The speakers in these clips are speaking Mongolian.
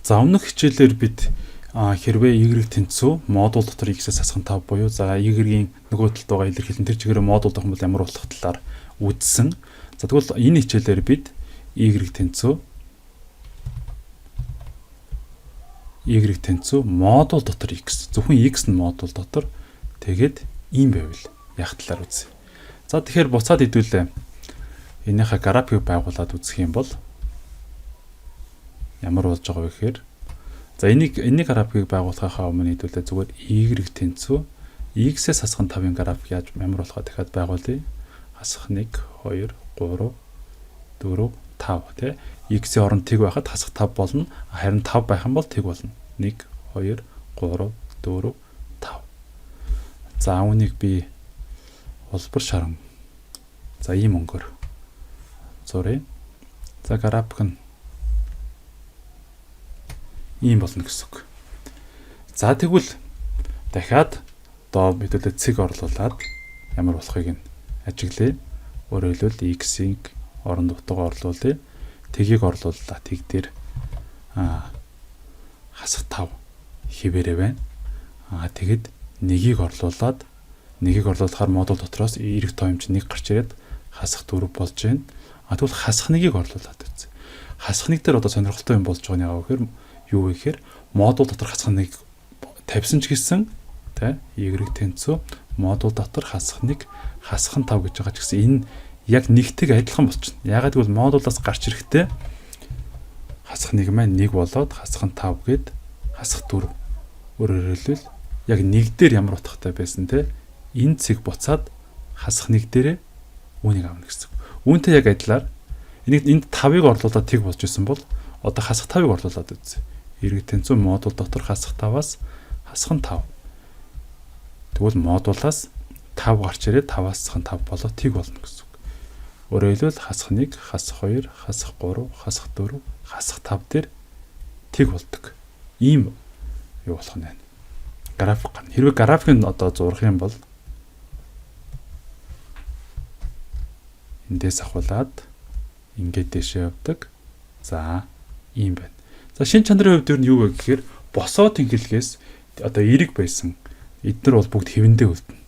За өмнөх хичээлээр бид хэрвээ y тэнцүү модуль дотор x-ээс хасах нь 5 буюу за y-ийн нөгөө талд байгаа илэрхийлэн тэр чигээр модуль дох юм бол ямар болох талаар үзсэн. За тэгвэл энэ хичээлээр бид y тэнцүү модуль дотор x зөвхөн x нь модуль дотор тэгээд ийм байвал яах талаар үзье. За тэгэхээр буцаад хэдүүлээ энийхээ графикийг байгуулад үзэх юм бол ямар болж байгаа вэ гэхээр за энийг графикийг байгуулахаа өмнө хэдүүлээ зүгээр y тэнцүү x-ээс хасах нь 5-ын график яаж ямар болохоо дахиад байгуулъя. Хасах 1 2 3 4 5 тий x-ийн оронд тэг байхад хасах 5 болно. Харин 5 байх юм бол тэг болно. 1 2 3 4 5. За үүнийг би улбар шаран за ийм өнгөөр зуръя. За график нь ийм болно гэсэн үг. За тэгвэл дахиад доо мэдээлэл цэг орлуулад ямар болохыг нь ажиглая. Өөрөөр хэлбэл x-ийн орон нутгаа орлуулъя. Тэгийг орлууллаа. Тэг дээр хасах 5 хിവэрэ байна. Тэгэд нэгийг орлуулад нэгийг орлуулахаар модуль дотроос эрэг тоомч 1 гарч ирээд хасах 4 болж байна. Тэгвэл хасах нэгийг орлуулад үзье. Хасах нэг дээр одоо сонирхолтой юм болж байгаа нь яа гэхээр юу вэ гэхээр модуль дотор хасах нэг тавьсан ч гэсэн тий y тэнцүү модуль дотор хасах нэг хасах нь 5 гэж байгаа ч гэсэн энэ яг нэгтэг адилхан болчихно. Ягаад гэвэл модулаас гарч ирэхдээ хасах нэг маань 1 болоод хасах нь 5 гээд хасах 4. Өөрөөр хэлбэл яг нэг дээр ямар утгатай байсан те энэ цэг буцаад хасах нэг дээрээ үүнийг авна гэсэн. Үүнтэй яг адилаар энд 5-ыг орлуулад тэг болж исэн бол одоо хасах 5-ыг орлуулад үзье. Y тэнцүү модуль дотор хасах 5-аас хасах нь 5. Тэгвэл модулаас 5 гарч ирээд 5-аас хасах нь 5 болоо тэг болно гэсэн үг. Өөрөөр хэлбэл хасах 1, хасах 2, хасах 3, хасах 4, хасах 5 дээр тэг болдог. Ийм юу болох нь байна. График гарна. Хэрвээ графикыг одоо зурах юм бол эндээс ахуулаад ингээд дэшээ явдаг. За ийм байна. За шин чанарын хувьд юу вэ гэхээр босоо тэнхлэгээс одоо эрэг байсан эдгээр бол бүгд хэвэндээ үлдэнэ.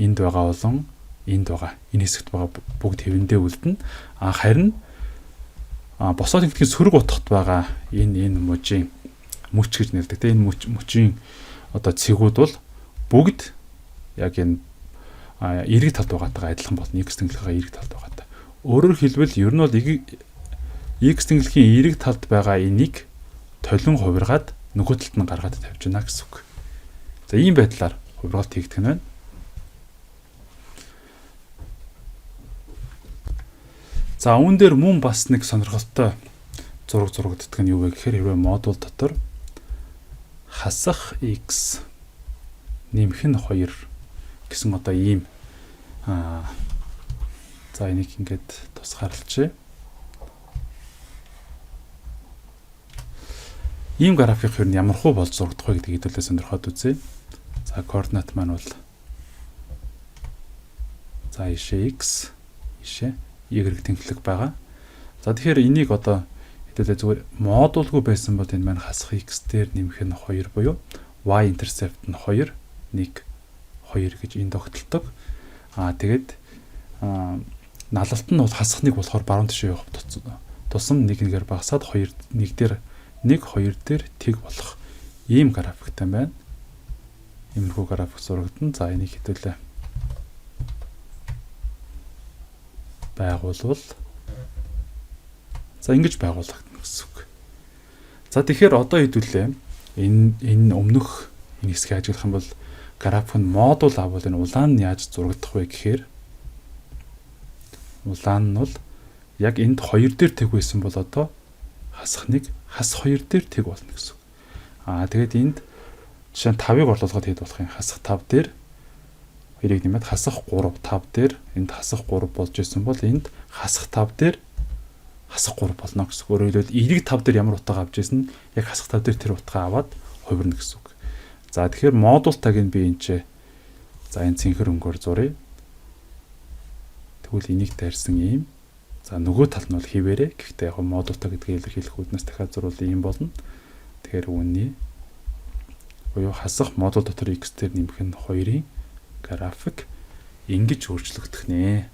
Энд байгаа болон энд байгаа энэ хэсэгт байгаа бүгд хэвэндээ үлдэнэ. Харин босоо тэнхлэгийн сөрөг утгад байгаа энэ мужийн мөч гэж нэрдэг. Энэ мөчийн одоо цэгүүд бол бүгд яг энэ эрэг талд байгаатай адилхан болно. X тэнхлэгийн эрэг талд байгаатай. Өөрөөр хэлбэл ер нь бол X тэнхлэгийн эрэг талд байгаа энийг толин хувиргаад нөгөө талд нь гаргаад тавьж байна гэсэн үг. За ийм байдлаар хувиргалт хийгдэх нь байна. За үүн дээр мөн бас нэг сонирхолтой зураг зурагддаг нь юу вэ гэхээр хэрвээ модуль дотор хасах x нэмэх нь 2 гэсэн одоо ийм за энийг ингээд тусгаарлажээ. Ийм график ер нь ямар хөө болж зурагдах вэ гэдгийг хэдүүлээ сонирхоод үзье. За координат маань бол за ишээ x ишээ y тэнхлэг байгаа. За тэгэхээр энийг одоо хэдүүлээ зүгээр модульгүй байсан бол энэ маань хасах x дээр нэмэх нь 2 буюу y интерсепт нь 2 1 2 гэж энд тогтолдог. Тэгээд налалт нь бол хасах нэг болохоор баруун тишээ явах тусам 1-ээр багасаад 2 1 дээр 1 2 дээр тэг болох ийм графиктай байна. Иймэрхүү график зурагдан. За энийг хэдүүлээ байгуулвал за ингэж байгуулагдана гэсэн үг. За тэгэхээр одоо хэдүүлээ энэ өмнөх энэ хэсгийг ажиглах юм бол график нь модуль авал энэ улаан нь яаж зурагдах вэ гэхээр улаан нь бол яг энд 2 дээр тэг байсан бол одоо хасах 1 хас 2 дээр тэг болно гэсэн үг. Тэгээд энд жишээ нь 5-ыг орлуулгаад хэд болох юм? Хасах 5 дээр 2-ыг нэмээд хасах 3 5 дээр энд хасах 3 болж исэн бол энд хасах 5 дээр хасах 3 болно гэсэн үг. Өөрөөр хэлбэл эрэг 5 дээр ямар утга авч исэн яг хасах 5 дээр тэр утгаа аваад хувирна гэсэн үг. За тэгэхээр модултайг нь би энэ ч за энэ цэнхэр өнгөөр зуръя. Тэгвэл энийг дайрсан ийм За нөгөө тал нь бол хിവэрэ. Гэхдээ яг модултай гэдгийг илэрхийлэх үүднээс дахиад зурвал ийм болно. Тэгэхээр үүний буюу хасах модуль дотор x дээр нэмэх нь 2-ын график ингэж өөрчлөгдөх нэ.